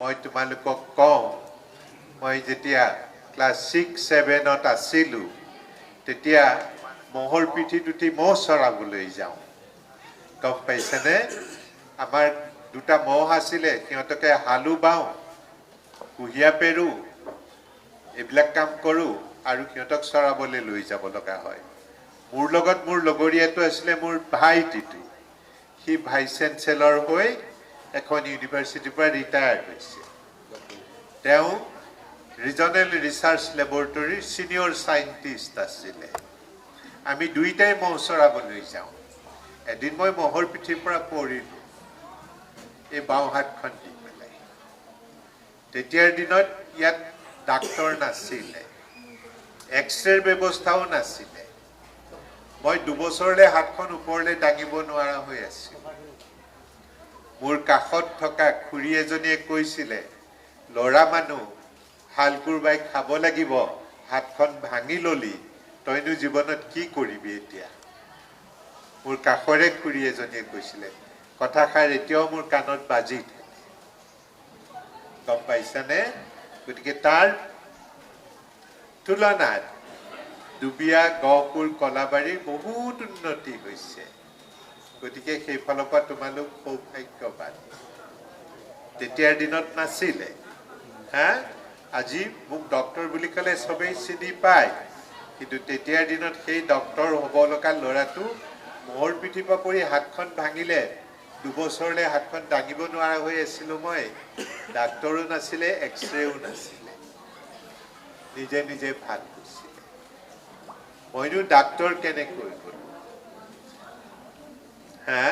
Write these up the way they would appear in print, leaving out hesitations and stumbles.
মই তোমালোকক কওঁ মই যেতিয়া ক্লাছ 6-7ত আছিলোঁ তেতিয়া মহৰ পিঠিত উঠি মহ চৰাবলৈ যাওঁ গম পাইছেনে আমাৰ দুটা মহ আছিলে সিহঁতকে হালু বাওঁ কুহিয়া পেৰু এইবিলাক কাম কৰোঁ আৰু সিহঁতক চৰাবলৈ লৈ যাব লগা হয় মোৰ লগত মোৰ লগৰীয়াটো আছিলে মোৰ ভাইটিটো সি ভাইচ চেঞ্চেলৰ হৈ এখন ইউনিভাৰ্চিটিৰ পৰা ৰিটায়াৰ্ড হৈছে তেওঁ ৰিজনেল ৰিচাৰ্চ লেবৰেটৰীৰ চিনিয়ৰ সাইন্টিষ্ট আছিলে আমি দুইটাই মহ চৰাবলৈ যাওঁ এদিন মই মহৰ পিঠিৰ পৰা পৰিলোঁ এই বাওঁ হাতখন দি পেলাই তেতিয়াৰ দিনত ইয়াত ডাক্তৰ নাছিলে এক্সৰেৰ ব্যৱস্থাও নাছিলে মই 2 বছৰলৈ হাতখন ওপৰলৈ দাঙিব নোৱাৰা হৈ আছিলোঁ মোৰ কাষত থকা খুৰী এজনীয়ে কৈছিলে ল'ৰা মানুহ হালকুৰ বাই খাব লাগিব হাতখন ভাঙি ললি তইনো জীৱনত কি কৰিবি এতিয়া মোৰ কাষৰে খুৰী এজনীয়ে কৈছিলে কথাষাৰ এতিয়াও মোৰ কাণত বাজি থাকে গম পাইছানে গতিকে তাৰ তুলনাত দুবিয়া গহপুৰ কলাবাৰীৰ বহুত উন্নতি হৈছে গতিকে সেই ফালৰ পৰা তোমালোক সৌভাগ্যৱান তেতিয়াৰ দিনত নাছিলে হা আজি মোক ডক্টৰ বুলি ক'লে সবেই চিনি পায় কিন্তু তেতিয়াৰ দিনত সেই ডক্টৰ হ'ব লগা ল'ৰাটো মহৰ পিঠিৰ পৰা পৰি হাতখন ভাঙিলে 2 বছৰলৈ হাতখন দাঙিব নোৱাৰা হৈ আছিলোঁ মই ডাক্তৰো নাছিলে এক্সৰেও নাছিলে নিজে নিজে ভাল হৈছিলে মইনো ডাক্তৰ কেনেকৈ গ'লো হা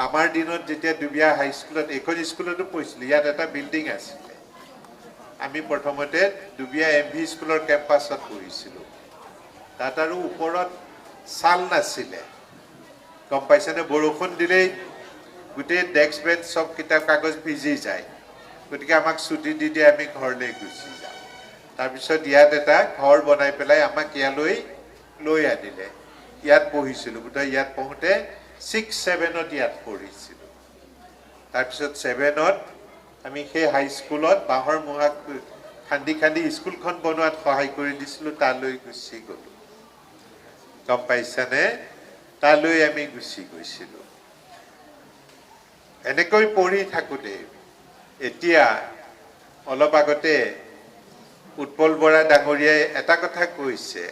আমাৰ দিনত যেতিয়া দুবিয়া হাইস্কুলত এইখন স্কুলতো পঢ়িছিলোঁ ইয়াত এটা বিল্ডিং আছিলে আমি প্ৰথমতে দুবিয়া MV স্কুলৰ কেম্পাছত পঢ়িছিলোঁ তাত আৰু ওপৰত চাল নাছিলে গম পাইছেনে বৰষুণ দিলেই গোটেই ডেস্ক বেঞ্চ চব কিতাপ কাগজ ভিজি যায় গতিকে আমাক ছুটি দি দিয়ে আমি ঘৰলৈ গুচি যাওঁ তাৰপিছত ইয়াত এটা ঘৰ বনাই পেলাই আমাক ইয়ালৈ লৈ আনিলে ইয়াত পঢ়িছিলোঁ বোধহয় ইয়াত পঢ়োঁতে 6-7ত ইয়াত পঢ়িছিলোঁ তাৰপিছত 7ত আমি সেই হাইস্কুলত বাঁহৰ মুঢ়া খান্দি খান্দি স্কুলখন বনোৱাত সহায় কৰি দিছিলোঁ তালৈ গুচি গ'লোঁ গম পাইছানে তালৈ আমি গুচি গৈছিলোঁ এনেকৈ পঢ়ি থাকোঁতে এতিয়া অলপ আগতে উৎপল বৰা ডাঙৰীয়াই এটা কথা কৈছে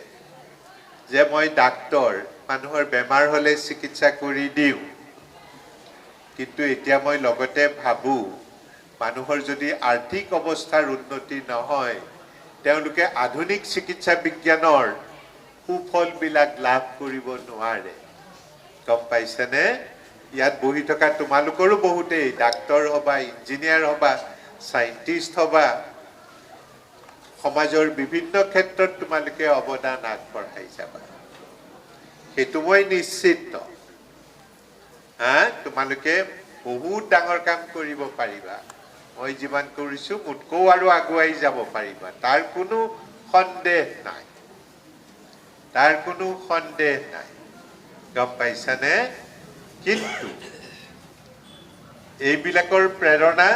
যে মই ডাক্তৰ মানুহৰ বেমাৰ হ'লে চিকিৎসা কৰি দিওঁ কিন্তু এতিয়া মই লগতে ভাবোঁ মানুহৰ যদি আৰ্থিক অৱস্থাৰ উন্নতি নহয় তেওঁলোকে আধুনিক চিকিৎসা বিজ্ঞানৰ সুফলবিলাক লাভ কৰিব নোৱাৰে গম পাইছেনে ইয়াত বহি থকা তোমালোকৰো বহুতেই ডাক্তৰ হ'বা ইঞ্জিনিয়াৰ হ'বা সাইন্টিষ্ট হ'বা সমাজৰ বিভিন্ন ক্ষেত্ৰত তোমালোকে অৱদান আগবঢ়াই যাবা সেইটো মই নিশ্চিত হা তোমালোকে বহুত ডাঙৰ কাম কৰিব পাৰিবা মই যিমান কৰিছোঁ মোতকৈও আৰু আগুৱাই যাব পাৰিবা তাৰ কোনো সন্দেহ নাই গম পাইছানে কিন্তু এইবিলাকৰ প্ৰেৰণা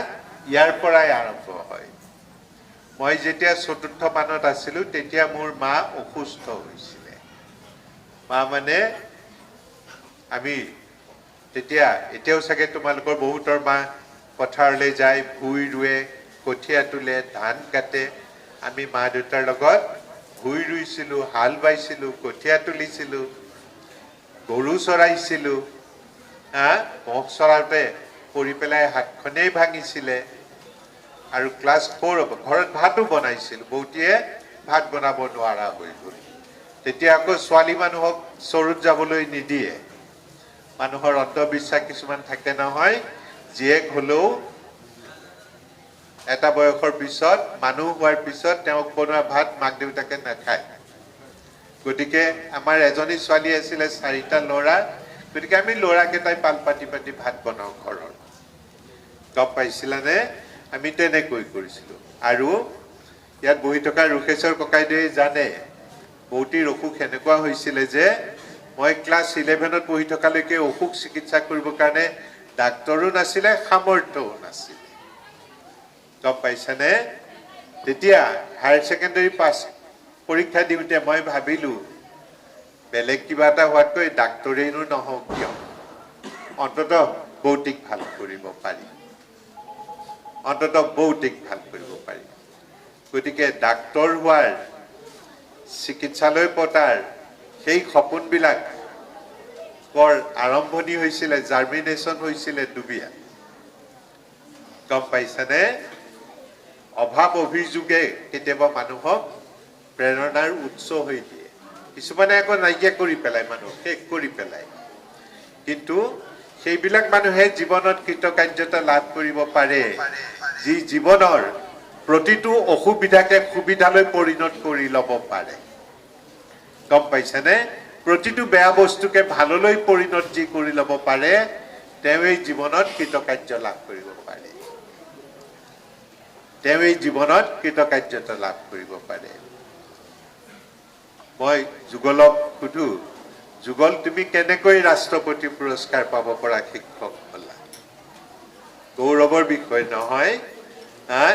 ইয়াৰ পৰাই আৰম্ভ হয় মই যেতিয়া 4ৰ্থ মানত আছিলোঁ তেতিয়া মোৰ মা অসুস্থ হৈছিলে মা মানে আমি তেতিয়া এতিয়াও চাগে তোমালোকৰ বহুতৰ মা পথাৰলৈ যায় ভুই ৰুৱে কঠীয়া তোলে ধান কাটে আমি মা দেউতাৰ লগত ভুই ৰুইছিলোঁ হাল বাইছিলোঁ কঠীয়া তুলিছিলোঁ গৰু চৰাইছিলোঁ মহ চৰাওঁতে পৰি পেলাই হাতখনেই ভাঙিছিলে আৰু ক্লাছ 4 ঘৰত ভাতো বনাইছিলোঁ বৌতীয়ে ভাত বনাব নোৱাৰা হৈ গ'ল তেতিয়া আকৌ ছোৱালী মানুহক চৰুত যাবলৈ নিদিয়ে মানুহৰ অন্ধবিশ্বাস কিছুমান থাকে নহয় জীয়েক হ'লেও এটা বয়সৰ পিছত মানুহ হোৱাৰ পিছত তেওঁক বনোৱা ভাত মাক দেউতাকে নাখায় গতিকে আমাৰ এজনী ছোৱালী আছিলে 4টা ল'ৰা গতিকে আমি ল'ৰাকেইটাই পাল পাতি পাতি ভাত বনাওঁ ঘৰৰ গম পাইছিলানে আমি তেনেকৈ কৰিছিলোঁ আৰু ইয়াত বহি থকা ৰুকেশৰ ককাইদেৱে জানে বৌতিৰ অসুখ এনেকুৱা হৈছিলে যে মই ক্লাছ 11ত পঢ়ি থকালৈকে অসুখ চিকিৎসা কৰিবৰ কাৰণে ডাক্তৰো নাছিলে সামৰ্থ্যও নাছিলে গম পাইছানে তেতিয়া হায়াৰ সেকেন্ডাৰী পাছ পৰীক্ষা দিওঁতে মই ভাবিলো বেলেগ কিবা এটা হোৱাতকৈ ডাক্তৰেইনো নহওক কিয় অন্ততঃ ভৌতিক ভাল কৰিব পাৰি অন্ততঃ ভৌতিক ভাল কৰিব পাৰি গতিকে ডাক্তৰ হোৱাৰ চিকিৎসালয় পতাৰ সেই সপোনবিলাক কৰ আৰম্ভণি হৈছিলে জাৰ্মিনেশ্যন হৈছিলে দুবিয়া গম পাইছানে অভাৱ অভিযোগে কেতিয়াবা মানুহক প্ৰেৰণাৰ উৎস হৈ দিয়ে কিছুমানে আকৌ নাইকিয়া কৰি পেলাই মানুহ শেষ কৰি পেলাই কিন্তু সেইবিলাক মানুহে জীৱনত কৃতকাৰ্যতা লাভ কৰিব পাৰে যি জীৱনৰ প্ৰতিটো অসুবিধাকে সুবিধালৈ পৰিণত কৰি ল'ব পাৰে গম পাইছানে প্ৰতিটো বেয়া বস্তুকে ভাললৈ পৰিণত যি কৰি ল'ব পাৰে তেওঁ এই জীৱনত কৃতকাৰ্য লাভ কৰিব পাৰে তেওঁ এই জীৱনত কৃতকাৰ্যতা লাভ কৰিব পাৰে মই যুগলক সুধো যুগল তুমি কেনেকৈ ৰাষ্ট্ৰপতি পুৰস্কাৰ পাব পৰা শিক্ষক হলা গৌৰৱৰ বিষয় নহয়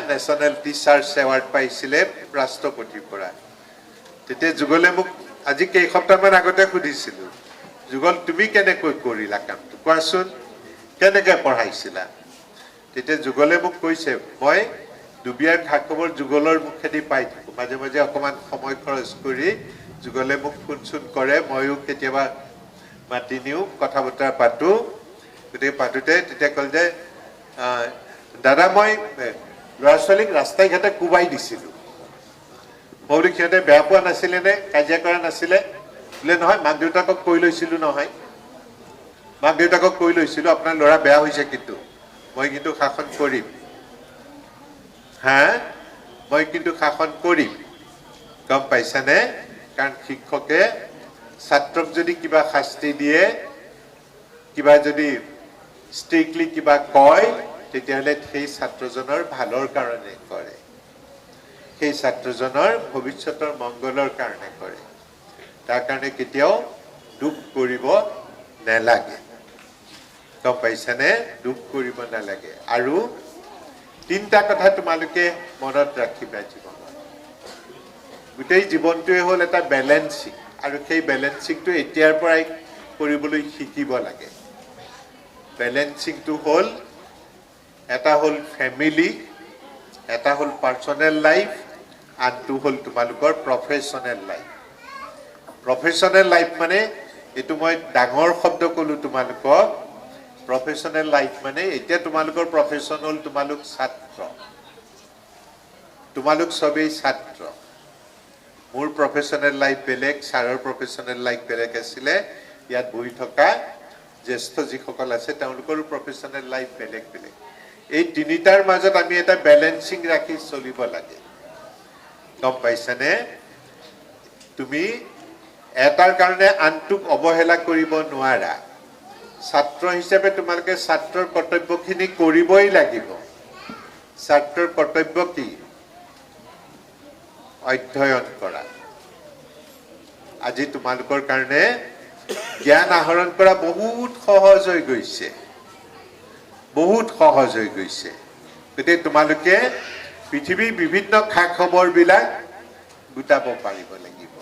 নেশ্যনেল টিচাৰ্ছ এৱাৰ্ড পাইছিলে ৰাষ্ট্ৰপতিৰ পৰা তেতিয়া যুগলে মোক আজি কেইসপ্তাহমান আগতে সুধিছিলো যুগল তুমি কেনেকৈ কৰিলা কামটো কোৱাচোন কেনেকৈ পঢ়াইছিলা তেতিয়া যুগলে মোক কৈছে মই দুবিয়াৰ খা-খবৰ যুগলৰ মুখেদি পাই থাকো মাজে মাজে অকমান সময় খৰচ কৰি যুগলে মোক ফোন চোন কৰে ময়ো কেতিয়াবা মাতি নিও কথা বতৰা পাতো গতিকে পাতোতে তেতিয়া কল যে দাদা মই ল'ৰা ছোৱালীক ৰাস্তাই ঘাটে কোবাই দিছিলো মই সিহঁতে বেয়া পোৱা নাছিলে নে কাজিয়া কৰা নাছিলে বোলে নহয় মাক দেউতাকক কৈ লৈছিলো নহয় মাক দেউতাকক কৈ লৈছিলো আপোনাৰ ল'ৰা বেয়া হৈছে কিন্তু মই কিন্তু শাসন কৰিম মই কিন্তু শাসন কৰিম গম পাইছানে কাৰণ শিক্ষকে ছাত্ৰক যদি কিবা শাস্তি দিয়ে কিবা যদি ষ্ট্ৰিক্টলি কিবা কয় তেতিয়াহ'লে সেই ছাত্ৰজনৰ ভালৰ কাৰণে কৰে সেই ছাত্ৰজনৰ ভৱিষ্যতৰ মংগলৰ কাৰণে কৰে তাৰ কাৰণে কেতিয়াও দুখ কৰিব নালাগে গম পাইছানে দুখ কৰিব নালাগে আৰু তিনিটা কথা তোমালোকে মনত ৰাখিবা জীৱনত গোটেই জীৱনটোৱে হ'ল এটা বেলেন্সিং আৰু সেই বেলেন্সিংটো এতিয়াৰ পৰাই কৰিবলৈ শিকিব লাগে বেলেন্সিংটো হ'ল এটা হ'ল ফেমিলি এটা হ'ল পাৰ্চনেল লাইফ আনটো হ'ল তোমালোকৰ প্ৰফেশ্যনেল লাইফ প্ৰফেশ্যনেল লাইফ মানে এইটো মই ডাঙৰ শব্দ ক'লো তোমালোকক প্ৰফেশ্যনেল লাইফ মানে এতিয়া তোমালোকৰ প্ৰফেশ্যন হ'ল তোমালোক ছাত্ৰ তোমালোক সবেই ছাত্ৰ মোৰ প্ৰফেশ্যনেল লাইফ বেলেগ ছাৰৰ প্ৰফেশ্যনেল লাইফ বেলেগ আছিলে ইয়াত বহি থকা জ্যেষ্ঠ যিসকল আছে তেওঁলোকৰো প্ৰফেশ্যনেল লাইফ বেলেগ বেলেগ এই তিনিটাৰ মাজত আমি এটা বেলেন্সিং ৰাখি চলিব লাগে গম পাইছানে তুমি এটাৰ কাৰণে আনটোক অৱহেলা কৰিব নোৱাৰা ছাত্ৰ হিচাপে তোমালোকে ছাত্ৰৰ কৰ্তব্যখিনি কৰিবই লাগিব ছাত্ৰৰ কৰ্তব্য কি অধ্যয়ন কৰা আজি তোমালোকৰ কাৰণে জ্ঞান আহৰণ কৰা বহুত সহজ হৈ গৈছে গতিকে তোমালোকে পৃথিৱীৰ বিভিন্ন খা খবৰবিলাক গোটাব পাৰিব লাগিব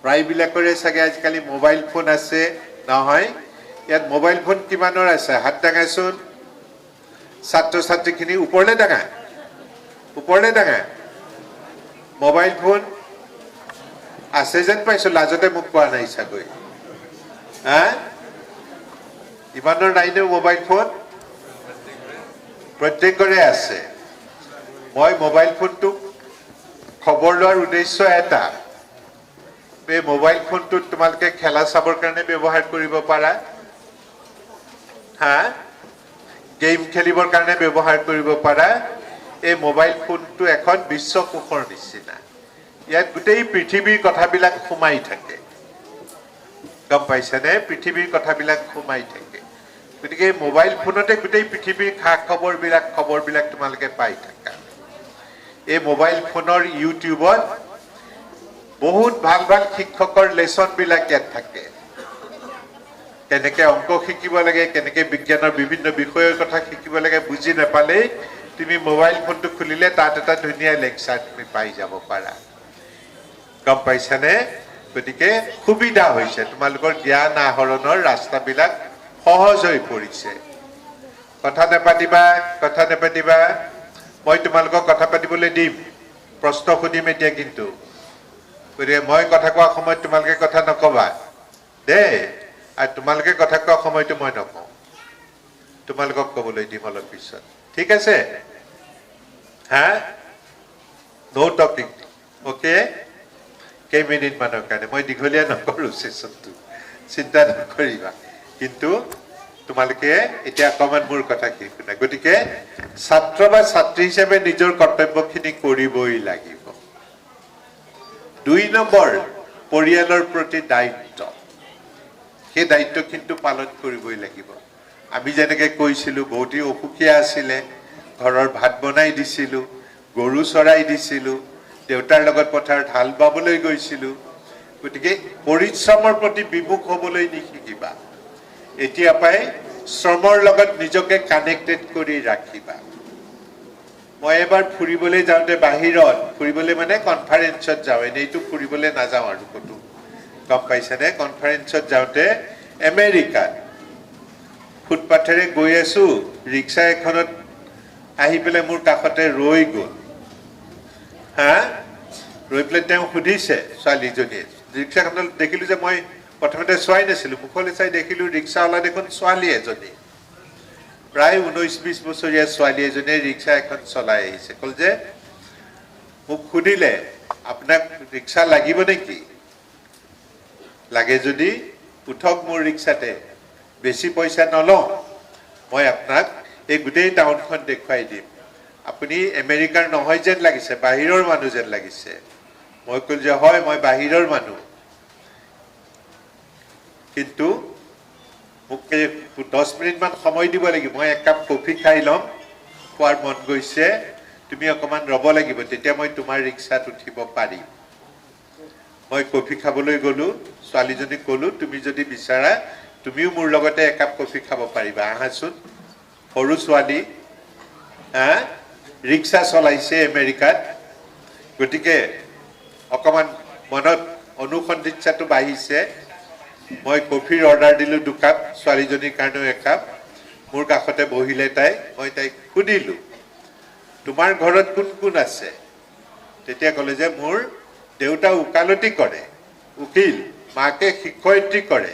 প্ৰায়বিলাকৰে চাগে আজিকালি মোবাইল ফোন আছে নহয় ইয়াত মোবাইল ফোন কিমানৰ আছে হাত দাঙাচোন ছাত্ৰ ছাত্ৰীখিনি ওপৰলৈ দাঙা মোবাইল ফোন আছে যেন পাইছো লাজতে মোক কোৱা নাই চাগৈ ইমানৰ নাইনে মোবাইল ফোন প্ৰত্যেকৰে আছে মই মোবাইল ফোনটো খবৰ লোৱাৰ উদ্দেশ্য এটা এই মোবাইল ফোনটোত তোমালোকে খেলা চাবৰ কাৰণে ব্যৱহাৰ কৰিব পাৰা গেম খেলিবৰ কাৰণে ব্যৱহাৰ কৰিব পাৰা এই মোবাইল ফোনটো এখন বিশ্বকোষৰ নিচিনা ইয়াত গোটেই পৃথিৱীৰ কথাবিলাক সোমাই থাকে গম পাইছানে পৃথিৱীৰ কথাবিলাক সোমাই থাকে গতিকে মোবাইল ফোনতে গোটেই পৃথিৱীৰ খা খবৰবিলাক তোমালোকে পাই থাকা এই মোবাইল ফোনৰ ইউটিউবত বহুত ভাল ভাল শিক্ষকৰ লেচনবিলাক ইয়াত থাকে কেনেকৈ অংক শিকিব লাগে কেনেকৈ বিজ্ঞানৰ বিভিন্ন বিষয়ৰ কথা শিকিব লাগে বুজি নাপালেই তুমি মোবাইল ফোনটো খুলিলে তাত এটা ধুনীয়া লেকচাৰ তুমি পাই যাব পাৰা গম পাইছানে গতিকে সুবিধা হৈছে তোমালোকৰ জ্ঞান আহৰণৰ ৰাস্তাবিলাক সহজ হৈ পৰিছে কথা নেপাতিবা মই তোমালোকক কথা পাতিবলৈ দিম প্ৰশ্ন সুধিম এতিয়া কিন্তু গতিকে মই কথা কোৱা সময়ত তোমালোকে কথা নকবা দেই আৰু তোমালোকে কথা কোৱা সময়টো মই নকওঁ তোমালোকক ক'বলৈ দিম অলপ পিছত ঠিক আছে হা নো টকিং ওকে কেইমিনিটমানৰ কাৰণে মই দীঘলীয়া নকৰোঁ ছেশ্যনটো চিন্তা নকৰিবা কিন্তু তোমালোকে এতিয়া অকণমান মোৰ কথাখিনি শুনা গতিকে ছাত্ৰ বা ছাত্ৰী হিচাপে নিজৰ কৰ্তব্যখিনি কৰিবই লাগিব 2 নম্বৰ পৰিয়ালৰ প্ৰতি দায়িত্ব সেই দায়িত্ব কিন্তু পালন কৰিবই লাগিব আমি যেনেকে কৈছিলোঁ বহুতে অসুখীয়া আছিলে ঘৰৰ ভাত বনাই দিছিলোঁ গৰু চৰাই দিছিলোঁ দেউতাৰ লগত পথাৰত হাল বাবলৈ গৈছিলোঁ গতিকে পৰিশ্ৰমৰ প্ৰতি বিমুখ হ'বলৈ নিশিকিবা এতিয়া পাই শ্ৰমৰ লগত নিজকে কানেক্টেড কৰি ৰাখিবা মই এবাৰ ফুৰিবলৈ যাওঁতে বাহিৰত ফুৰিবলৈ মানে কনফাৰেন্সত যাওঁ এনেইতো ফুৰিবলৈ নাযাওঁ আৰু ক'তো গম পাইছেনে কনফাৰেন্সত যাওঁতে আমেৰিকাত ফুটপাথেৰে গৈ আছো ৰিক্সা এখনত আহি পেলাই মোৰ কাষতে ৰৈ গ'ল হা ৰৈ পেলাই তেওঁ সুধিছে ছোৱালীজনীয়ে ৰিক্সাখনত দেখিলোঁ যে মই প্ৰথমতে চোৱাই নাছিলোঁ মুখলৈ চাই দেখিলোঁ ৰিক্সাৱালা দেখোন ছোৱালী এজনী প্ৰায় 19-20 বছৰীয়া ছোৱালী এজনীয়ে ৰিক্সা এখন চলাই আহিছে ক'ল যে মোক সুধিলে আপোনাক ৰিক্সা লাগিব নেকি লাগে যদি উঠক মোৰ ৰিক্সাতে বেছি পইচা নলওঁ মই আপোনাক এই গোটেই টাউনখন দেখুৱাই দিম আপুনি আমেৰিকাৰ নহয় যেন লাগিছে বাহিৰৰ মানুহ যেন লাগিছে মই ক'লো যে হয় মই বাহিৰৰ মানুহ কিন্তু মোক 10 মিনিটমান সময় দিব লাগিব মই এক কাপ কফি খাই ল'ম খোৱাৰ মন গৈছে তুমি অকণমান ৰ'ব লাগিব তেতিয়া মই তোমাৰ ৰিক্সাত উঠিব পাৰিম মই কফি খাবলৈ গ'লোঁ ছোৱালীজনীক ক'লোঁ তুমি যদি বিচাৰা তুমিও মোৰ লগতে এক কাপ কফি খাব পাৰিবা আহাচোন সৰু ছোৱালী হা ৰিক্সা চলাইছে আমেৰিকাত গতিকে অকণমান মনত অনুসন্ধিৎসাটো বাঢ়িছে মই কফিৰ অৰ্ডাৰ দিলোঁ 2 কাপ ছোৱালীজনীৰ কাৰণেও 1 কাপ মোৰ কাষতে বহিলে তাই মই তাইক সুধিলোঁ তোমাৰ ঘৰত কোন কোন আছে তেতিয়া ক'লে যে মোৰ দেউতা উকালতি কৰে উকিল মাকে শিক্ষয়িত্ৰী কৰে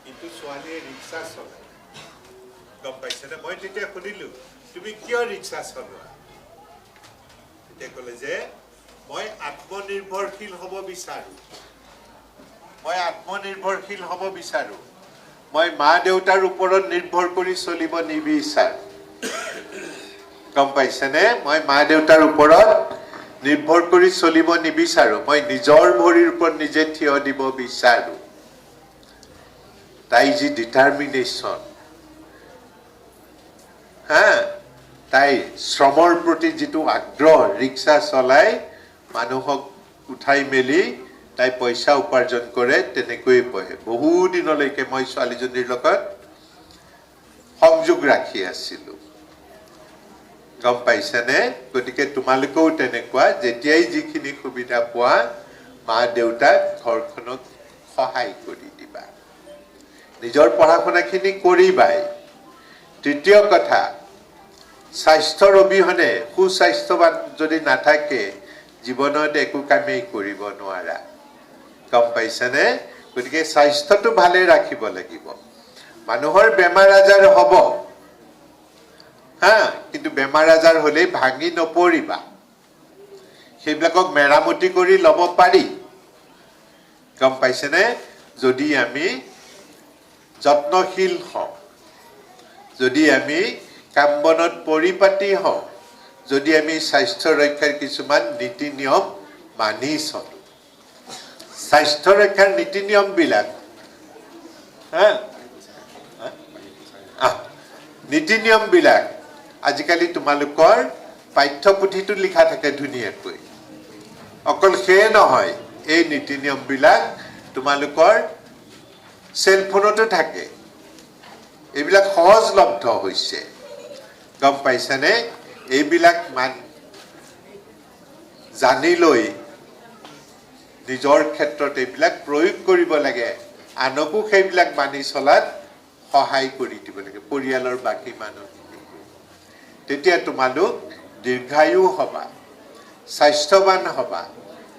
কিন্তু ছোৱালীয়ে ৰিক্সা চলায় গম পাইছেনে মই তেতিয়া সুধিলোঁ তুমি কিয় ৰিক্সা চলোৱা তেতিয়া ক'লে যে মই আত্মনিৰ্ভৰশীল হ'ব বিচাৰোঁ মই মা দেউতাৰ ওপৰত নিৰ্ভৰ কৰি চলিব নিবিচাৰোঁ গম পাইছেনে মই মা দেউতাৰ ওপৰত নিৰ্ভৰ কৰি চলিব নিবিচাৰোঁ মই নিজৰ ভৰিৰ ওপৰত নিজে থিয় দিব বিচাৰোঁ তাই যি ডিটাৰমিনেশ্যন হা তাই শ্ৰমৰ প্ৰতি যিটো আগ্ৰহ ৰিক্সা চলাই মানুহক উঠাই মেলি তাই পইচা উপাৰ্জন কৰে তেনেকৈয়ে পঢ়ে বহু দিনলৈকে মই ছোৱালীজনীৰ লগত সংযোগ ৰাখি আছিলোঁ গম পাইছেনে গতিকে তোমালোকেও তেনেকুৱা যেতিয়াই যিখিনি সুবিধা পোৱা মা দেউতাক ঘৰখনক সহায় কৰি দিবা নিজৰ পঢ়া শুনাখিনি কৰিবাই তৃতীয় কথা স্বাস্থ্যৰ অবিহনে সুস্বাস্থ্যৱান যদি নাথাকে জীৱনত একো কামেই কৰিব নোৱাৰা গম পাইছানে গতিকে স্বাস্থ্যটো ভালে ৰাখিব লাগিব মানুহৰ বেমাৰ আজাৰ হ'ব হা কিন্তু বেমাৰ আজাৰ হ'লেই ভাঙি নপৰিবা সেইবিলাকক মেৰামতি কৰি ল'ব পাৰি গম পাইছেনে যদি আমি যত্নশীল হওঁ যদি আমি কাম বনত পৰিপাটি হওঁ যদি আমি স্বাস্থ্য ৰক্ষাৰ কিছুমান নীতি নিয়ম মানি চলোঁ স্বাস্থ্য ৰক্ষাৰ নীতি নিয়মবিলাক নীতি নিয়মবিলাক আজিকালি তোমালোকৰ পাঠ্যপুথিটো লিখা থাকে ধুনীয়াকৈ অকল সেয়ে নহয় এই নীতি নিয়মবিলাক তোমালোকৰ সেলফোনতো থাকে এইবিলাক সহজলব্ধ হৈছে গম পাইছানে এইবিলাক জানি লৈ নিজৰ ক্ষেত্ৰত এইবিলাক প্ৰয়োগ কৰিব লাগে আনকো সেইবিলাক মানি চলাত সহায় কৰি দিব লাগে পৰিয়ালৰ বাকী মানুহখিনিকো তেতিয়া তোমালোক দীৰ্ঘায়ু হবা স্বাস্থ্যৱান হবা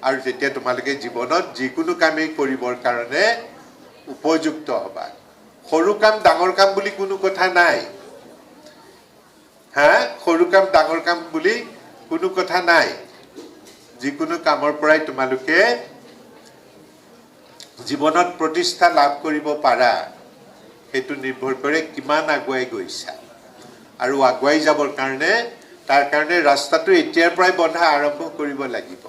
আৰু যেতিয়া তোমালোকে জীৱনত যিকোনো কামেই কৰিবৰ কাৰণে উপযুক্ত হবা সৰু কাম ডাঙৰ কাম বুলি কোনো কথা নাই হা সৰু কাম ডাঙৰ কাম বুলি কোনো কথা নাই যিকোনো কামৰ পৰাই তোমালোকে জীৱনত প্ৰতিষ্ঠা লাভ কৰিব পাৰা হেতু নিৰ্ভৰ কৰে কিমান আগুৱাই গৈছা আৰু আগুৱাই যাবৰ কাৰণে তাৰ কাৰণে ৰাস্তাটো এতিয়াৰ পৰাই বন্ধা আৰম্ভ কৰিব লাগিব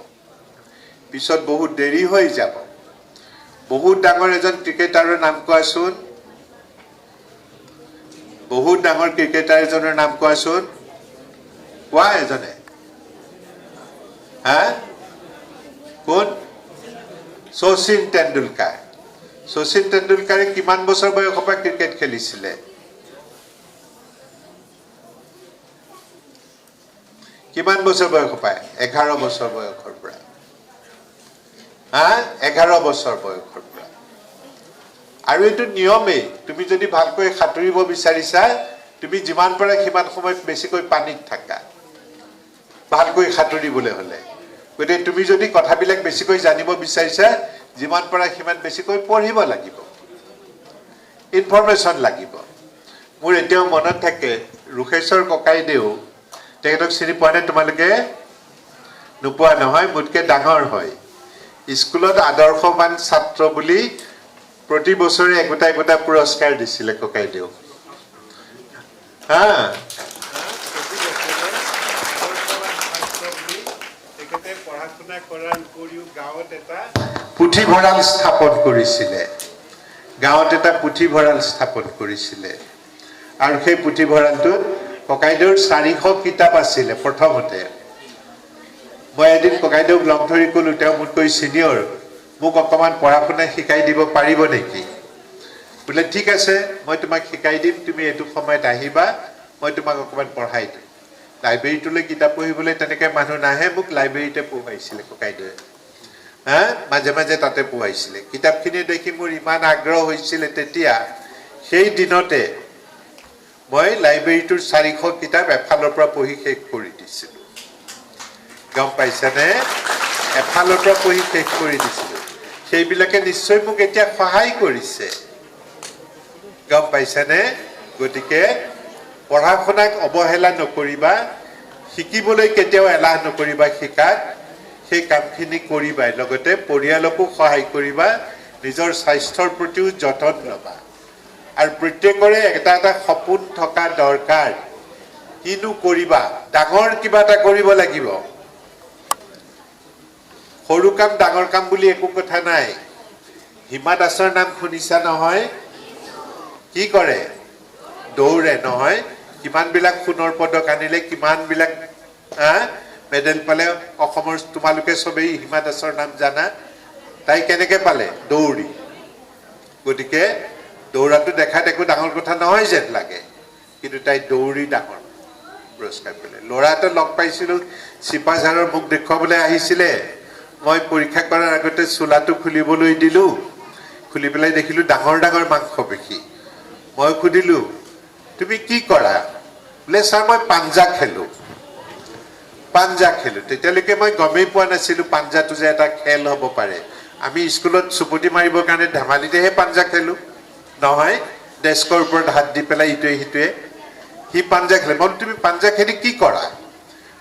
পিছত বহুত দেৰি হৈ যাব বহুত ডাঙৰ এজন ক্ৰিকেটাৰৰ নাম কোৱাচোন বহুত ডাঙৰ ক্ৰিকেটাৰ এজনৰ নাম কোৱাচোন কোৱা এজনে হা কোন শচীন তেণ্ডুলকাৰে কিমান বছৰ বয়সৰ পৰা ক্ৰিকেট খেলিছিলে কিমান বছৰ বয়সৰ পৰা 11 বছৰ বয়সৰ পৰা হা 11 বছৰ বয়সৰ পৰা আৰু এটো নিয়মে তুমি যদি ভালকৈ সাঁতুৰিব বিচাৰিছা তুমি যিমান পাৰা সিমান সময়ত বেছিকৈ পানীত থাকা ভালকৈ সাঁতুৰিবলৈ হলে গতে তুমি যদি কথাবিলাক বেছিকৈ জানিব বিচাৰিছা যিমান পাৰা সিমান বেছিকৈ পঢ়িব লাগিব ইনফৰমেশন লাগিব মোৰ এতিয়াও মনত থাকে ৰুখেশ্বৰ ককাইদেউ তেখেতক চিনি পোৱা নে তোমালোকে নোপোৱা নহয় মুটকে ডাঙৰ হয় স্কুলত আদৰ্শবান ছাত্ৰ বুলি প্ৰতি বছৰে একোটা পুৰস্কাৰ দিছিলে ককাইদেউ হা তেখেতে পঢ়া-শুনা কৰাৰ উপৰিও গাঁৱত এটা পুথিভঁৰাল স্থাপন কৰিছিলে আৰু সেই পুথিভঁৰালটোত ককাইদেউৰ 400 কিতাপ আছিলে প্ৰথমতে মই এদিন ককাইদেউক লগ ধৰি কলো তেওঁ মোতকৈ সিনিয়ৰ মোক অকমান পঢ়া-শুনা শিকাই দিব পাৰিব নেকি বলে ঠিক আছে মই তোমাক শিকাই দিম তুমি এটো সময়ত আহিবা মই তোমাক অকমান পঢ়াই দিম লাইব্ৰেৰীটোলৈ কিতাপ পঢ়িবলৈ তেনেকে মানুহ নাহে মোক লাইব্ৰেৰীতে পঢ়াইছিলে ককাইদেউৱে হা মাজে মাজে তাতে পঢ়াইছিলে কিতাপখিনি দেখি মোৰ ইমান আগ্ৰহ হৈছিল তেতিয়া সেই দিনতে মই লাইব্ৰেৰীটোৰ 400 কিতাপ এফালৰ পৰা পঢ়ি শেষ কৰি দিছিলো গম পাইছানে এফালৰ পৰা পঢ়ি শেষ কৰি দিছিলো সেইবিলাকে নিশ্চয় মোক এতিয়া সহায় কৰিছে গম পাইছানে গতিকে পঢ়া-শুনাক অৱহেলা নকৰিবা শিকিবলৈ কেতিয়াও এলাহ নকৰিবা শিকাত সেই কামখিনি কৰিবা লগতে পৰিয়ালকো সহায় কৰিবা নিজৰ স্বাস্থ্যৰ প্ৰতিও যতন ল'বা আৰু প্ৰত্যেকৰে এটা সপোন থকা দৰকাৰ কিনো কৰিবা ডাঙৰ কিবা এটা কৰিব লাগিব সৰু কাম ডাঙৰ কাম বুলি একো কথা নাই হিমা দাসৰ নাম শুনিছা নহয় কি কৰে দৌৰে নহয় কিমান বিলাক সোণৰ পদক আনিলে কিমান বিলাক মেডেল পালে অসমৰ তোমালোকে সবেই হিমা দাসৰ নাম জানা তাই কেনেকে পালে দৌৰি গতিকে দৌৰাটো দেখাত একো ডাঙৰ কথা নহয় যেন লাগে কিন্তু তাই দৌৰি ডাঙৰ পুৰস্কাৰ পালে ল'ৰা এটা লগ পাইছিলো চিপাঝাৰৰ মুখ দেখুৱাবলৈ আহিছিলে মই পৰীক্ষা কৰাৰ আগতে চোলাটো খুলিবলৈ দিলো খুলি পেলাই দেখিলো ডাঙৰ ডাঙৰ মাংস পেশী মই খুদিলো তুমি কি কৰা বলে স্যাৰ মই পাঞ্জা খেলো তেতিয়ালৈকে মই গমেই পোৱা নাছিলো পাঞ্জাটো যে এটা খেল হ'ব পাৰে আমি স্কুলত সুপতি মাৰিবৰ কাৰণে ধেমালিতেহে পাঞ্জা খেলো নহয় ডেস্কৰ ওপৰত হাত দি পেলাই ইটোৱে হিটোৱে হি পাঞ্জা খেলে মই তুমি পাঞ্জা খেলি কি কৰা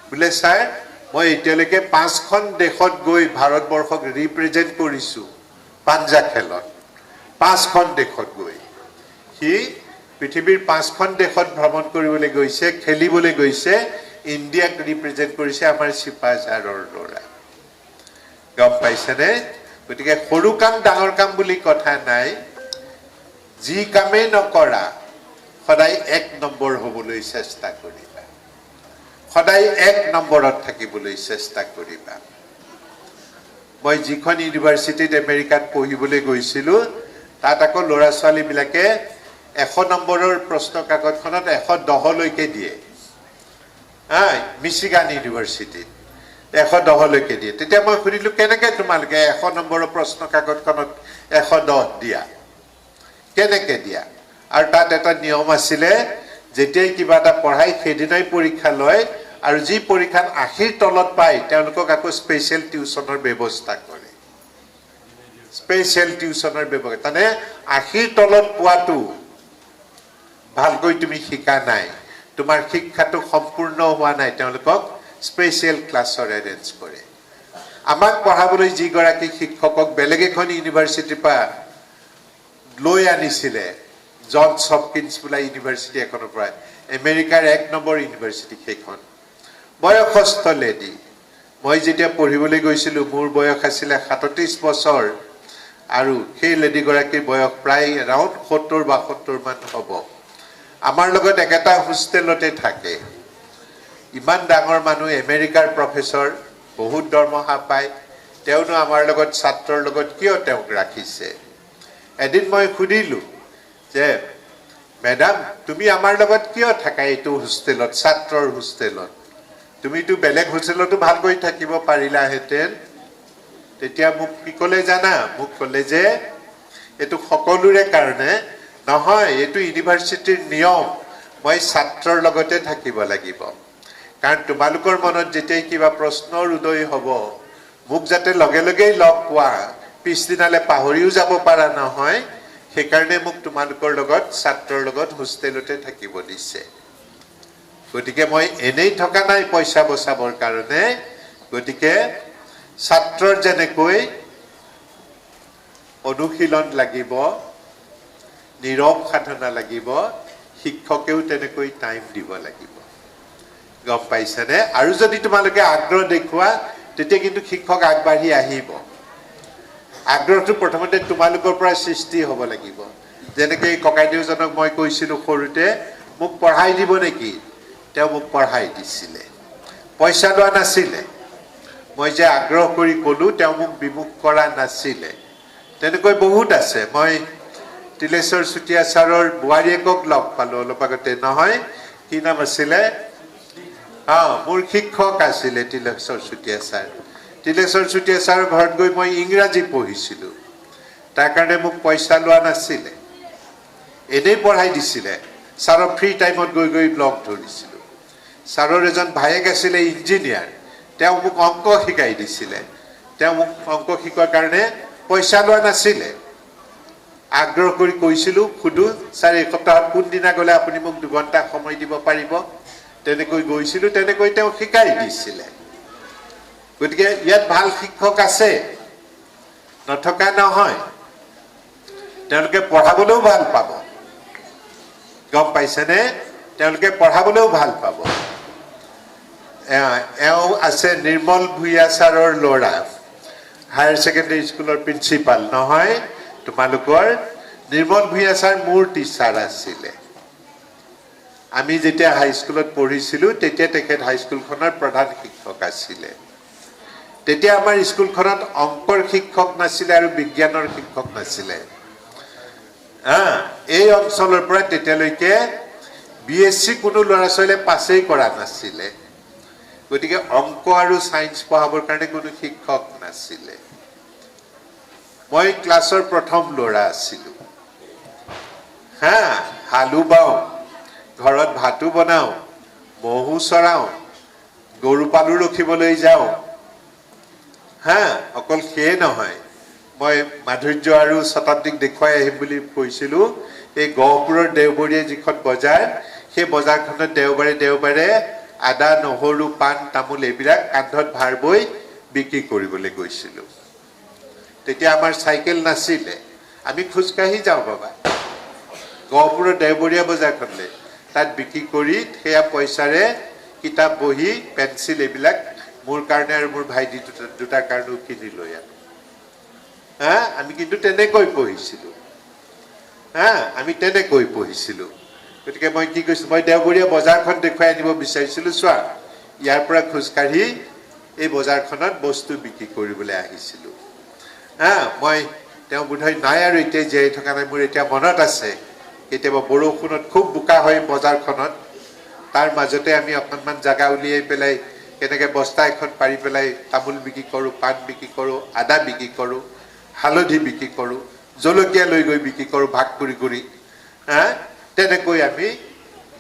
বলে স্যাৰ মই এতিয়ালৈকে 5খন দেশত গৈ ভাৰতবৰ্ষক ৰিপ্ৰেজেন্ট কৰিছো পাঞ্জা খেলত 5খন দেশত গৈ হি পৃথিৱীৰ 5খন দেশত ভ্ৰমণ কৰিবলৈ গৈছে খেলিবলৈ গৈছে ইণ্ডিয়াক ৰিপ্ৰেজেন্ট কৰিছে আমাৰ চিপাঝাৰৰ ল'ৰা গম পাইছেনে গতিকে সৰু কাম ডাঙৰ কাম বুলি কথা নাই যি কামে নকৰা সদায় 1 নম্বৰ হ'বলৈ চেষ্টা কৰিবা সদায় 1 নম্বৰত থাকিবলৈ চেষ্টা কৰিবা মই যিখন ইউনিভাৰ্চিটিত আমেৰিকাত পঢ়িবলৈ গৈছিলো তাত আকৌ ল'ৰা ছোৱালী বিলাকে 100 নম্বৰৰ প্ৰশ্ন কাকতখনত 110 লৈকে দিয়ে মিচিগান ইউনিভাৰ্চিটিত 110লৈকে দিয়ে তেতিয়া মই সুধিলোঁ কেনেকৈ তোমালোকে 100 নম্বৰৰ প্ৰশ্ন কাকতখনত 110 দিয়া কেনেকৈ দিয়া আৰু তাত এটা নিয়ম আছিলে যেতিয়াই কিবা এটা পঢ়াই সেইদিনাই পৰীক্ষা লয় আৰু যি পৰীক্ষাত 80ৰ তলত পায় তেওঁলোকক আকৌ স্পেচিয়েল টিউচনৰ ব্যৱস্থা কৰে স্পেচিয়েল টিউচনৰ ব্যৱস্থা মানে 80ৰ তলত পোৱাটো ভালকৈ তুমি শিকা নাই তোমাৰ শিক্ষাটো সম্পূৰ্ণ হোৱা নাই তেওঁলোকক স্পেচিয়েল ক্লাছৰ এৰেঞ্জ কৰে আমাক পঢ়াবলৈ যিগৰাকী শিক্ষকক বেলেগ এখন ইউনিভাৰ্চিটিৰ পৰা লৈ আনিছিলে জনছ হপকিন্স বোলা ইউনিভাৰ্চিটি এখনৰ পৰা আমেৰিকাৰ 1 নম্বৰ ইউনিভাৰ্চিটি সেইখন বয়সস্থ লেডি মই যেতিয়া পঢ়িবলৈ গৈছিলোঁ মোৰ বয়স আছিল 37 বছৰ আৰু সেই লেডিগৰাকীৰ বয়স প্ৰায় এৰাউণ্ড 70-72 মান হ'ব আমাৰ লগত একেটা হোষ্টেলতে থাকে ইমান ডাঙৰ মানুহ আমেৰিকাৰ প্ৰফেসৰ বহুত দৰমহা পায় তেওঁনো আমাৰ লগত ছাত্ৰৰ লগত কিয় তেওঁক ৰাখিছে এদিন মই সুধিলোঁ যে মেডাম তুমি আমাৰ লগত কিয় থাকা এইটো হোষ্টেলত ছাত্ৰৰ হোষ্টেলত তুমিতো বেলেগ হোষ্টেলতো ভালকৈ থাকিব পাৰিলাহেঁতেন তেতিয়া মোক কি ক'লে জানা মোক ক'লে যে এইটো সকলোৰে কাৰণে নহয় এইটো ইউনিভাৰ্চিটিৰ নিয়ম মই ছাত্ৰৰ লগতে থাকিব লাগিব কাৰণ তোমালোকৰ মনত যেতিয়া কিবা প্ৰশ্নৰ উদয় হ'ব মোক যাতে লগে লগেই লগ পোৱা পিছদিনালে পাহৰিও যাব পাৰা নহয় সেইকাৰণে মোক তোমালোকৰ লগত ছাত্ৰৰ লগত হোষ্টেলতে থাকিব দিছে গতিকে মই এনেই থকা নাই পইচা বচাবৰ কাৰণে গতিকে ছাত্ৰৰ যেনেকৈ অনুশীলন লাগিব নীৰৱ সাধনা লাগিব শিক্ষকেও তেনেকৈ টাইম দিব লাগিব গম পাইছানে আৰু যদি তোমালোকে আগ্ৰহ দেখুৱা তেতিয়া কিন্তু শিক্ষক আগবাঢ়ি আহিব আগ্ৰহটো প্ৰথমতে তোমালোকৰ পৰা সৃষ্টি হ'ব লাগিব যেনেকৈ ককাইদেউজনক মই কৈছিলোঁ সৰুতে মোক পঢ়াই দিব নেকি তেওঁ মোক পঢ়াই দিছিলে পইচা লোৱা নাছিলে মই যে আগ্ৰহ কৰি ক'লোঁ তেওঁ মোক বিমুখ কৰা নাছিলে তেনেকৈ বহুত আছে মই তিলেশ্বৰ চুতীয়া ছাৰৰ বোৱাৰীয়েকক লগ পালোঁ অলপ আগতে নহয় কি নাম আছিলে মোৰ শিক্ষক আছিলে তিলেশ্বৰ চুতীয়া ছাৰ তিলেশ্বৰ চুতীয়া ছাৰৰ ঘৰত গৈ মই ইংৰাজী পঢ়িছিলোঁ তাৰ কাৰণে মোক পইচা লোৱা নাছিলে এনেই পঢ়াই দিছিলে ছাৰৰ ফ্ৰী টাইমত গৈ গৈ লগ ধৰিছিলোঁ ছাৰৰ এজন ভায়েক আছিলে ইঞ্জিনিয়াৰ তেওঁ মোক অংক শিকাই দিছিলে তেওঁ মোক অংক শিকোৱাৰ কাৰণে পইচা লোৱা নাছিলে আগ্ৰহ কৰি কৈছিলোঁ সুধো ছাৰ এই সপ্তাহত কোনদিনা গ'লে আপুনি মোক 2 ঘণ্টা সময় দিব পাৰিব তেনেকৈ গৈছিলোঁ তেনেকৈ তেওঁ শিকাই দিছিলে গতিকে ইয়াত ভাল শিক্ষক আছে নথকা নহয় তেওঁলোকে পঢ়াবলৈও ভাল পাব গম পাইছেনে তেওঁলোকে পঢ়াবলৈও ভাল পাব এওঁ আছে নিৰ্মল ভূঞা ছাৰৰ ল'ৰা হায়াৰ ছেকেণ্ডেৰী স্কুলৰ প্ৰিন্সিপাল নহয় তোমালোকৰ নিৰ্মল ভূঞা ছাৰ মোৰ টিচাৰ আছিলে আমি যেতিয়া হাইস্কুলত পঢ়িছিলোঁ তেতিয়া তেখেত হাইস্কুলখনৰ প্ৰধান শিক্ষক আছিলে তেতিয়া আমাৰ স্কুলখনত অংকৰ শিক্ষক নাছিলে আৰু বিজ্ঞানৰ শিক্ষক নাছিলে এই অঞ্চলৰ পৰা তেতিয়ালৈকে বিএসসি কোনো ল'ৰা ছোৱালীয়ে পাছেই কৰা নাছিলে গতিকে অংক আৰু সায়েন্স পঢ়াবৰ কাৰণে কোনো শিক্ষক নাছিলে মই ক্লাছৰ প্ৰথম ল'ৰা আছিলোঁ হালু বাওঁ ঘৰত ভাতো বনাওঁ মহু চৰাওঁ গৰু পালু ৰখিবলৈ যাওঁ অকল সেয়ে নহয় মই মাধুৰ্য আৰু শতাব্দীক দেখুৱাই আহিম বুলি কৈছিলোঁ এই গহপুৰৰ দেওবৰীয়া যিখন বজাৰ সেই বজাৰখনত দেওবাৰে আদা নহৰু পাণ তামোল এইবিলাক কান্ধত ভাৰ বৈ বিক্ৰী কৰিবলৈ গৈছিলোঁ তেতিয়া আমাৰ চাইকেল নাছিলে আমি খোজকাঢ়ি যাওঁ বাবা গহপুৰৰ দেওবৰীয়া বজাৰখনলৈ তাত বিক্ৰী কৰি সেয়া পইচাৰে কিতাপ বহি পেঞ্চিল এইবিলাক মোৰ কাৰণে আৰু মোৰ ভাইটি দুটাৰ কাৰণেও কিনি লৈ আনো আমি কিন্তু তেনেকৈ পঢ়িছিলোঁ আমি তেনেকৈ পঢ়িছিলোঁ গতিকে মই কি কৈছোঁ মই দেওবৰীয়া বজাৰখন দেখুৱাই আনিব বিচাৰিছিলোঁ চোৱা ইয়াৰ পৰা খোজকাঢ়ি এই বজাৰখনত বস্তু বিক্ৰী কৰিবলৈ আহিছিলোঁ মই তেওঁ বোধহয় নাই আৰু এতিয়া জীয়াই থকা নাই মোৰ এতিয়া মনত আছে কেতিয়াবা বৰষুণত খুব বোকা হয় বজাৰখনত তাৰ মাজতে আমি অকণমান জাগা উলিয়াই পেলাই কেনেকৈ বস্তা এখন পাৰি পেলাই তামোল বিক্ৰী কৰোঁ, পাণ বিক্ৰী কৰোঁ, আদা বিক্ৰী কৰোঁ, হালধি বিক্ৰী কৰোঁ, জলকীয়া লৈ গৈ বিক্ৰী কৰোঁ ভাগ কৰি কৰি। তেনেকৈ আমি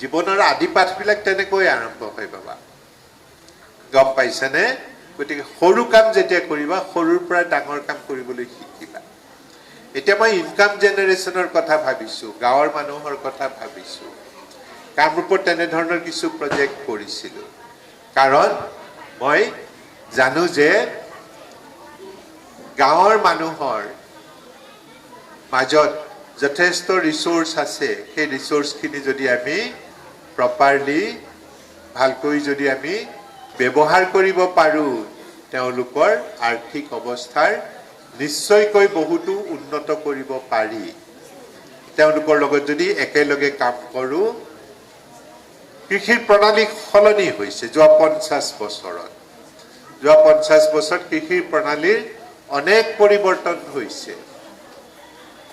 জীৱনৰ আদি পাঠবিলাক তেনেকৈ আৰম্ভ হয় বাবা, গম পাইছানে? গতিকে সৰু কাম যেতিয়া কৰিবা সৰুৰ পৰা ডাঙৰ কাম কৰিবলৈ শিকিবা। এতিয়া মই ইনকাম জেনেৰেশ্যনৰ কথা ভাবিছোঁ, গাঁৱৰ মানুহৰ কথা ভাবিছোঁ। কামৰূপত তেনেধৰণৰ কিছু প্ৰজেক্ট কৰিছিলোঁ, কাৰণ মই জানো যে গাঁৱৰ মানুহৰ মাজত যথেষ্ট ৰিচোৰ্চ আছে। সেই ৰিচোৰ্চখিনি যদি আমি প্ৰপাৰলি ভালকৈ যদি আমি ব্যৱহাৰ কৰিব পাৰোঁ, তেওঁলোকৰ আৰ্থিক অৱস্থাৰ নিশ্চয়কৈ বহুতো উন্নত কৰিব পাৰি। তেওঁলোকৰ লগত যদি একেলগে কাম কৰোঁ। কৃষিৰ প্ৰণালী সলনি হৈছে যোৱা 50 বছৰত। যোৱা 50 বছৰত কৃষিৰ প্ৰণালীৰ অনেক পৰিৱৰ্তন হৈছে,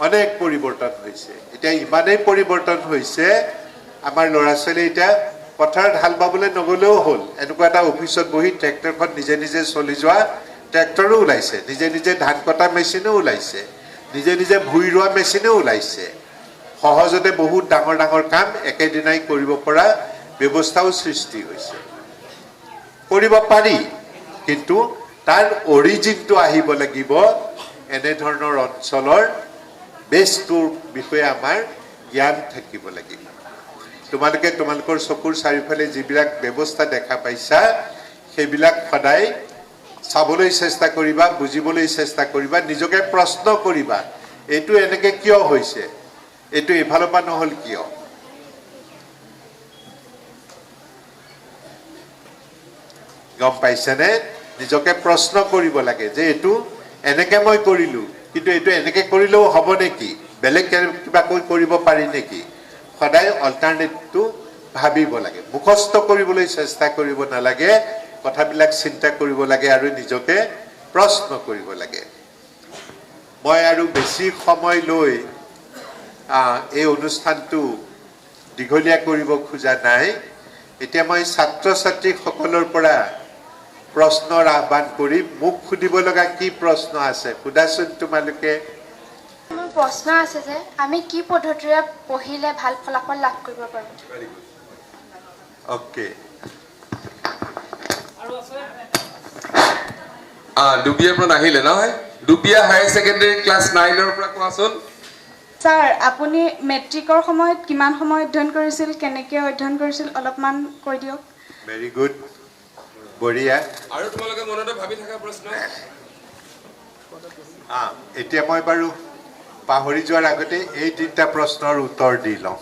অনেক পৰিৱৰ্তন হৈছে। এতিয়া ইমানেই পৰিৱৰ্তন হৈছে, আমাৰ ল'ৰা ছোৱালী এতিয়া পথাৰত হাল বাবলৈ নগ'লেও হ'ল। এনেকুৱা এটা অফিচত বহি ট্ৰেক্টৰখন নিজে নিজে চলি যোৱা ট্ৰেক্টৰো ওলাইছে, নিজে নিজে ধান কটা মেচিনো ওলাইছে, নিজে নিজে ভুই ৰোৱা মেচিনো ওলাইছে। সহজতে বহুত ডাঙৰ ডাঙৰ কাম একেদিনাই কৰিব পৰা ব্যৱস্থাও সৃষ্টি হৈছে। কৰিব পাৰি, কিন্তু তাৰ অৰিজিনটো আহিব লাগিব। এনেধৰণৰ অঞ্চলৰ বেছটোৰ বিষয়ে আমাৰ জ্ঞান থাকিব লাগিব। তোমালোকে তোমালোকৰ চকুৰ চাৰিওফালে যিবিলাক ব্যৱস্থা দেখা পাইছা, সেইবিলাক সদায় চাবলৈ চেষ্টা কৰিবা, বুজিবলৈ চেষ্টা কৰিবা, নিজকে প্ৰশ্ন কৰিবা, এইটো এনেকৈ কিয় হৈছে, এইটো এফালৰ পৰা নহ'ল কিয়? গম পাইছেনে? নিজকে প্ৰশ্ন কৰিব লাগে যে এইটো এনেকৈ মই কৰিলোঁ, কিন্তু এইটো এনেকৈ কৰিলেও হ'ব নেকি, বেলেগ কিবাকৈ কৰিব পাৰি নেকি? সদায় অল্টাৰনেটিভটো ভাবিব লাগে। মুখস্থ কৰিবলৈ চেষ্টা কৰিব নালাগে, কথাবিলাক চিন্তা কৰিব লাগে আৰু নিজকে প্ৰশ্ন কৰিব লাগে। মই আৰু বেছি সময় লৈ এই অনুষ্ঠানটো দীঘলীয়া কৰিব খোজা নাই। এতিয়া মই ছাত্ৰ ছাত্ৰীসকলৰ পৰা প্ৰশ্নৰ আহ্বান কৰি মোক সুধিব লগা কি প্ৰশ্ন আছে সোধাচোন তোমালোকে। মোৰ প্ৰশ্ন আছে যে আমি কি পদ্ধতিৰে পঢ়িলে ভাল ফলাফল লাভ কৰিব পাৰোঁ? অ'কে, দুবিয়াৰ পৰা নাহিলে নহয়, দুবিয়া হায়াৰ ছেকেণ্ডেৰী ক্লাছ 9ৰ পৰা কোৱাচোন। ছাৰ, আপুনি মেট্ৰিকৰ সময়ত কিমান সময় অধ্যয়ন কৰিছিল, কেনেকৈ অধ্যয়ন কৰিছিল, অলপমান কৈ দিয়ক। ভেৰি গুড, বঢ়িয়া। আৰু তোমালোকে মনতে ভাবি থকা প্ৰশ্ন। এতিয়া মই বাৰু পাহৰি যোৱাৰ আগতে এই 3টা প্ৰশ্নৰ উত্তৰ দি লওঁ।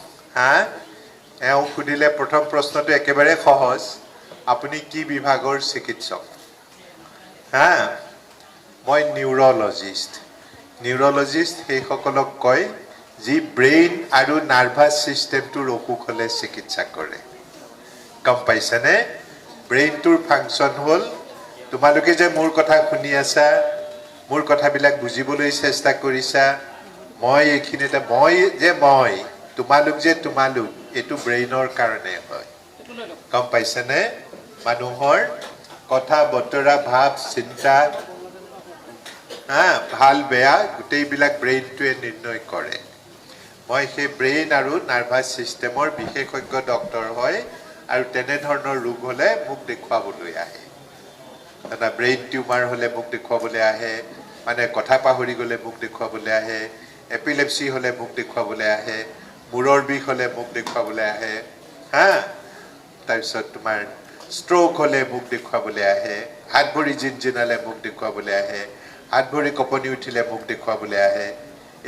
এওঁ সুধিলে প্ৰথম প্ৰশ্নটো একেবাৰে সহজ, আপুনি কি বিভাগৰ চিকিৎসক? মই নিউৰলজিষ্ট। নিউৰলজিষ্ট সেইসকলক কয় যি ব্ৰেইন আৰু নাৰ্ভাছ ছিষ্টেমটোৰ অসুখ হ'লে চিকিৎসা কৰে। গম পাইছানে? ব্ৰেইনটোৰ ফাংচন হ'ল, তোমালোকে যে মোৰ কথা শুনি আছা, মোৰ কথাবিলাক বুজিবলৈ চেষ্টা কৰিছা, মই এইখিনিতে মই তোমালোক যে তোমালোক, এইটো ব্ৰেইনৰ কাৰণে হয়। গম পাইছানে? মানুহৰ কথা বতৰা, ভাৱ, চিন্তা, ভাল বেয়া গোটেইবিলাক ব্ৰেইনটোৱে নিৰ্ণয় কৰে। মই সেই ব্ৰেইন আৰু নাৰ্ভাছ ছিষ্টেমৰ বিশেষজ্ঞ ডক্তৰ হয়, আৰু তেনেধৰণৰ ৰোগ হ'লে মোক দেখুৱাবলৈ আহে। ব্ৰেইন টিউমাৰ হ'লে মোক দেখুৱাবলৈ আহে, মানে কথা পাহৰি গ'লে মোক দেখুৱাবলৈ আহে, এপিলেপচি হ'লে মোক দেখুৱাবলৈ আহে, মূৰৰ বিষ হ'লে মোক দেখুৱাবলৈ আহে, তাৰপিছত তোমাৰ ষ্ট্ৰ'ক হ'লে মোক দেখুৱাবলৈ আহে, হাত ভৰি জিনজিনালে মোক দেখুৱাবলৈ আহে, হাত ভৰি কঁপনি উঠিলে মোক দেখুৱাবলৈ আহে।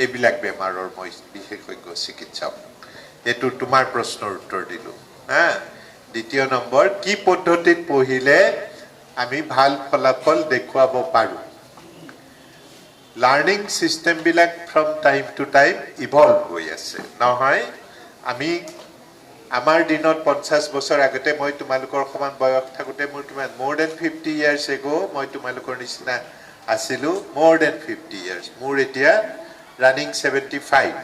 এইবিলাক বেমাৰৰ মই বিশেষজ্ঞ চিকিৎসক। এইটো তোমাৰ প্ৰশ্নৰ উত্তৰ দিলোঁ। দ্বিতীয় নম্বৰ, কি পদ্ধতিত পঢ়িলে আমি ভাল ফলাফল দেখুৱাব পাৰোঁ? লাৰ্ণিং ছিষ্টেমবিলাক from time to time evolve হৈ আছে নহয়। আমাৰ দিনত 50 বছৰ আগতে, মই তোমালোকৰ সমান বয়স থাকোঁতে, মোৰ কিমান মোৰ দেন 50 years ago মই তোমালোকৰ নিচিনা আছিলোঁ। মোৰ দেন 50 years, মোৰ এতিয়া ৰানিং 75।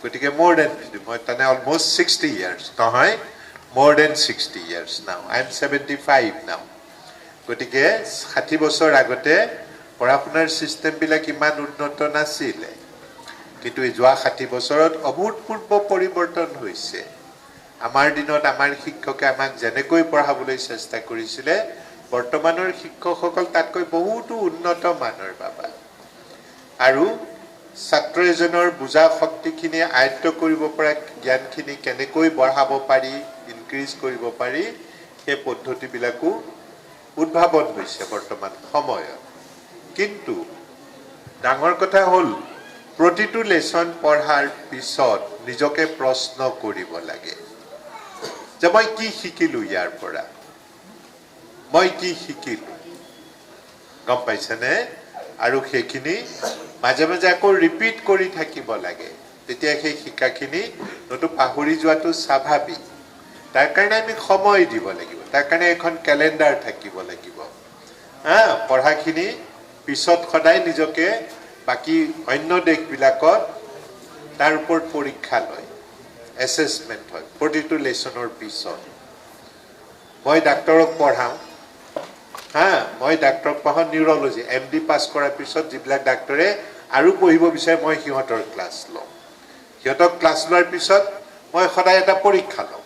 গতিকে মোৰ দেন মই তানে অলমষ্ট 60 years নহয় মোৰ then 60 years now I am 75 নাও গতিকে 60 বছৰ আগতে পঢ়া শুনাৰ চিষ্টেমবিলাক ইমান উন্নত নাছিলে কিন্তু যোৱা 60 বছৰত অভূতপূৰ্ব পৰিৱৰ্তন হৈছে আমাৰ দিনত আমাৰ শিক্ষকে আমাক যেনেকৈ পঢ়াবলৈ চেষ্টা কৰিছিলে বৰ্তমানৰ শিক্ষকসকল তাতকৈ বহুতো উন্নত মানৰ বাবা আৰু ছাত্ৰ এজনৰ বুজা শক্তিখিনি আয়ত্ত কৰিব পৰা জ্ঞানখিনি কেনেকৈ বঢ়াব পাৰি ইনক্ৰিজ কৰিব পাৰি সেই পদ্ধতিবিলাকো উদ্ভাৱন হৈছে বৰ্তমান সময়ত কিন্তু ডাঙৰ কথা হ'ল প্ৰতিটো লেসন পঢ়াৰ পিছত নিজকে প্ৰশ্ন কৰিব লাগে যে মই কি শিকিলো ইয়াৰ পৰা মই কি শিকিলো গম পাইছেনে আৰু সেইখিনি মাজে মাজে আকৌ ৰিপিট কৰি থাকিব লাগে তেতিয়া সেই শিকাখিনি নতু পাহৰি যোৱাটো স্বাভাৱিক তাৰ কাৰণে আমি সময় দিব লাগিব তাৰ কাৰণে এখন ক্যালেন্ডাৰ থাকিব লাগিব পঢ়াখিনি পিছত সদায় নিজকে বাকি অন্য দেশবিলাকত তাৰ ওপৰত পৰীক্ষা লয় এসেসমেন্ট হয় প্ৰতিটো লেসনৰ পিছত মই ডাক্তৰক পঢ়াও মই ডাক্তৰক পঢ়াও নিউৰলজি এমডি পাস কৰাৰ পিছত যিবিলাক ডাক্তৰে আৰু পঢ়িব বিচাৰে মই সিহঁতৰ ক্লাছ লওঁ সিহঁতক ক্লাছ লোৱাৰ পিছত মই সদায় এটা পৰীক্ষা লওঁ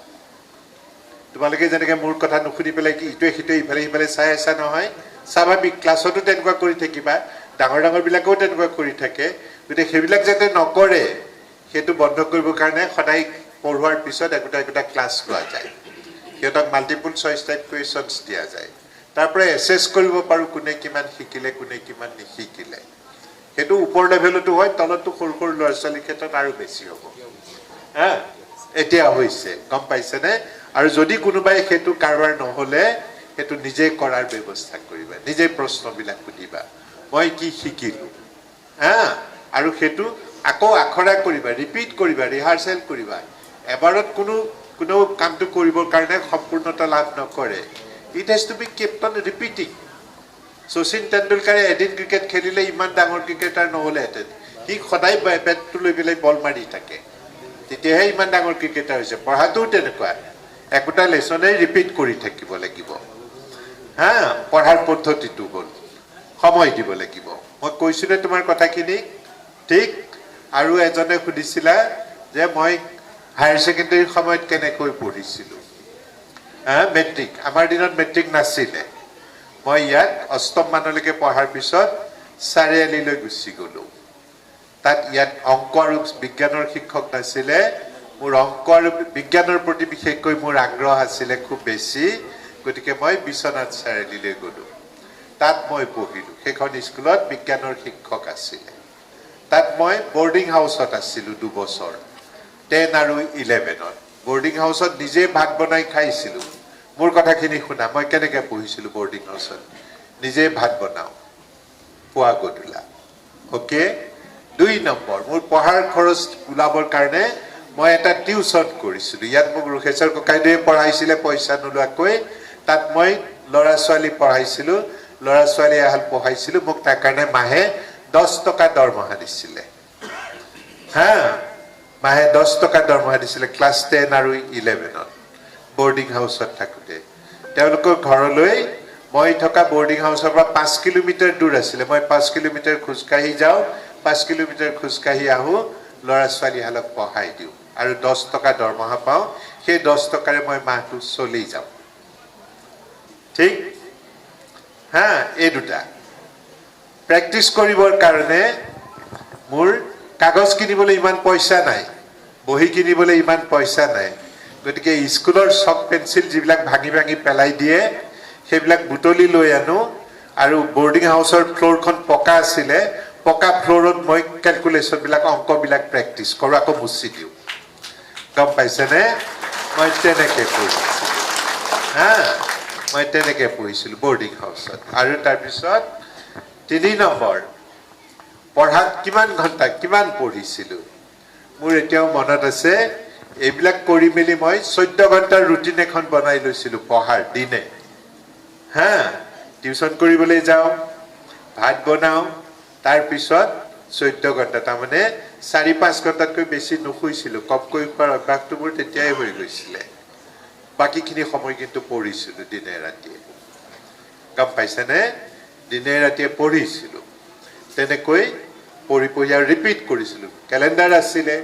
তোমালোকে যেনেকৈ মোৰ কথা নুশুনি পেলাই কি ইটোৱে সিটোৱে ইফালে ইফালে চাই আছা নহয় স্বাভাৱিক ক্লাছতো তেনেকুৱা কৰি থাকিবা ডাঙৰ ডাঙৰ বিলাকেও তেনেকুৱা কৰি থাকে গতিকে সেইবিলাক যাতে নকৰে সেইটো বন্ধ কৰিবৰ কাৰণে সদায় পঢ়োৱাৰ পিছত একোটা ক্লাছ লোৱা যায় সিহঁতক মাল্টিপল চইচ টাইপ কুৱেশ্যনছ দিয়া যায় তাৰ পৰা এছেছ কৰিব পাৰো কোনে কিমান শিকিলে কোনে কিমান নিশিকিলে সেইটো ওপৰ লেভেলতো হয় তলতো সৰু সৰু ল'ৰা ছোৱালীৰ ক্ষেত্ৰত আৰু বেছি হ'ব এতিয়া হৈছে গম পাইছেনে আৰু যদি কোনোবাই সেইটো কাৰবাৰ নহ'লে সেইটো নিজে কৰাৰ ব্যৱস্থা কৰিবা নিজে প্ৰশ্নবিলাক সুধিবা মই কি শিকিলো আৰু সেইটো আকৌ আখৰা কৰিবা ৰিপিট কৰিবা ৰিহাৰ্সেল কৰিবা এবাৰত কোনো কামটো কৰিবৰ কাৰণে সম্পূৰ্ণতা লাভ নকৰে it has to be kept on repeating Sachin তেণ্ডুলকাৰে এদিন ক্ৰিকেট খেলিলে ইমান ডাঙৰ ক্ৰিকেটাৰ নহ'লেহেঁতেন সি সদায় বেটটো লৈ পেলাই বল মাৰি থাকে তেতিয়াহে ইমান ডাঙৰ ক্ৰিকেটাৰ হৈছে পঢ়াটোও তেনেকুৱা একোটা লেসনে ৰিপিট কৰি থাকিব লাগিব পঢ়াৰ পদ্ধতিটো হ'ল সময় দিব লাগিব মই কৈছোনে তোমাৰ কথাখিনি ঠিক আৰু এজনে সুধিছিলা যে মই হায়াৰ সেকেন্ডাৰীৰ সময়ত কেনেকৈ পঢ়িছিলো মেট্ৰিক আমাৰ দিনত মেট্ৰিক নাছিলে মই ইয়াত অষ্টম মানলৈকে পঢ়াৰ পিছত চাৰিআলিলৈ গুচি গ'লো তাত ইয়াত অংক আৰু বিজ্ঞানৰ শিক্ষক নাছিলে মোৰ অংক আৰু বিজ্ঞানৰ প্ৰতি বিশেষকৈ মোৰ আগ্ৰহ আছিলে খুব বেছি গতিকে মই বিশ্বনাথ চাৰিআলিলৈ গ'লো তাত মই পঢ়িলো সেইখন স্কুলত বিজ্ঞানৰ শিক্ষক আছিলে তাত মই বৰ্ডিং হাউচত আছিলো 2 বছৰ 10 আৰু 11ত বৰ্ডিং হাউচত নিজে ভাত বনাই খাইছিলো মোৰ কথাখিনি শুনা মই কেনেকৈ পঢ়িছিলো বৰ্ডিং হাউচত নিজে ভাত বনাও পুৱা গধূলা ওকে 2 নম্বৰ মোৰ পঢ়াৰ খৰচ ওলাবৰ কাৰণে মই এটা টিউচন কৰিছিলো ইয়াত মোক ৰুখেশ্বৰ ককাইদেৱে পঢ়াইছিলে পইচা নোলোৱাকৈ তাত মই ল'ৰা ছোৱালী পঢ়াইছিলো ল'ৰা ছোৱালী আহল পঢ়াইছিলো মোক তাৰ কাৰণে মাহে 10 টকা দৰমহা দিছিলে মাহে 10 টকা দৰমহা দিছিলে ক্লাছ 10 আৰু 11ত বৰ্ডিং হাউচত থাকোঁতে তেওঁলোকৰ ঘৰলৈ মই থকা বৰ্ডিং হাউচৰ পৰা 5 কিলোমিটাৰ দূৰ আছিলে মই 5 কিলোমিটাৰ খোজকাঢ়ি যাওঁ 5 কিলোমিটাৰ খোজকাঢ়ি আহোঁ ল'ৰা ছোৱালীহালক পঢ়াই দিওঁ আৰু 10 টকা দৰমহা পাওঁ সেই 10 টকাৰে মই মাহটো চলি যাওঁ ঠিক এই দুটা প্ৰেক্টিছ কৰিবৰ কাৰণে মোৰ কাগজ কিনিবলৈ ইমান পইচা নাই বহি কিনিবলৈ ইমান পইচা নাই গতিকে স্কুলৰ চক পেন্সিল যিবিলাক ভাঙি ভাঙি পেলাই দিয়ে সেইবিলাক বুটলি লৈ আনো আৰু বৰ্ডিং হাউচৰ ফ্লোৰখন পকা আছিলে পকা ফ্লোৰত মই ক্যালকুলেশনবিলাক অংকবিলাক প্ৰেক্টিছ কৰোঁ আকৌ মুছি দিওঁ গম পাইছেনে মই তেনেকৈ পঢ়িছিলোঁ বৰ্ডিং হাউচত আৰু তাৰপিছত 3 নম্বৰ পঢ়াত কিমান ঘণ্টা কিমান পঢ়িছিলোঁ মোৰ এতিয়াও মনত আছে এইবিলাক কৰি মেলি মই 14 ঘণ্টাৰ ৰুটিন এখন বনাই লৈছিলোঁ পঢ়াৰ দিনে টিউচন কৰিবলৈ যাওঁ ভাত বনাওঁ তাৰপিছত 14 ঘণ্টা তাৰমানে 4-5 ঘণ্টাতকৈ বেছি নুশুইছিলোঁ কমকৈ খোৱাৰ অভ্যাসটো মোৰ তেতিয়াই হৈ গৈছিলে বাকীখিনি সময় কিন্তু পঢ়িছিলোঁ দিনে ৰাতিয়ে গম পাইছেনে দিনে ৰাতিয়ে পঢ়িছিলোঁ তেনেকৈ পঢ়ি আৰু ৰিপিট কৰিছিলোঁ কেলেণ্ডাৰ আছিলে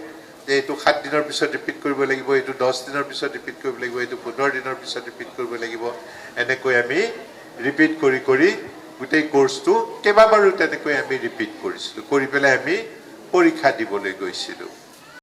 যে এইটো 7 দিনৰ পিছত ৰিপিট কৰিব লাগিব এইটো 10 দিনৰ পিছত ৰিপিট কৰিব লাগিব এইটো 15 দিনৰ পিছত ৰিপিট কৰিব লাগিব এনেকৈ আমি ৰিপিট কৰি গোটেই কোৰ্সটো কেইবাবাৰো তেনেকৈ আমি ৰিপিট কৰিছিলোঁ কৰি পেলাই আমি পৰীক্ষা দিবলৈ গৈছিলোঁ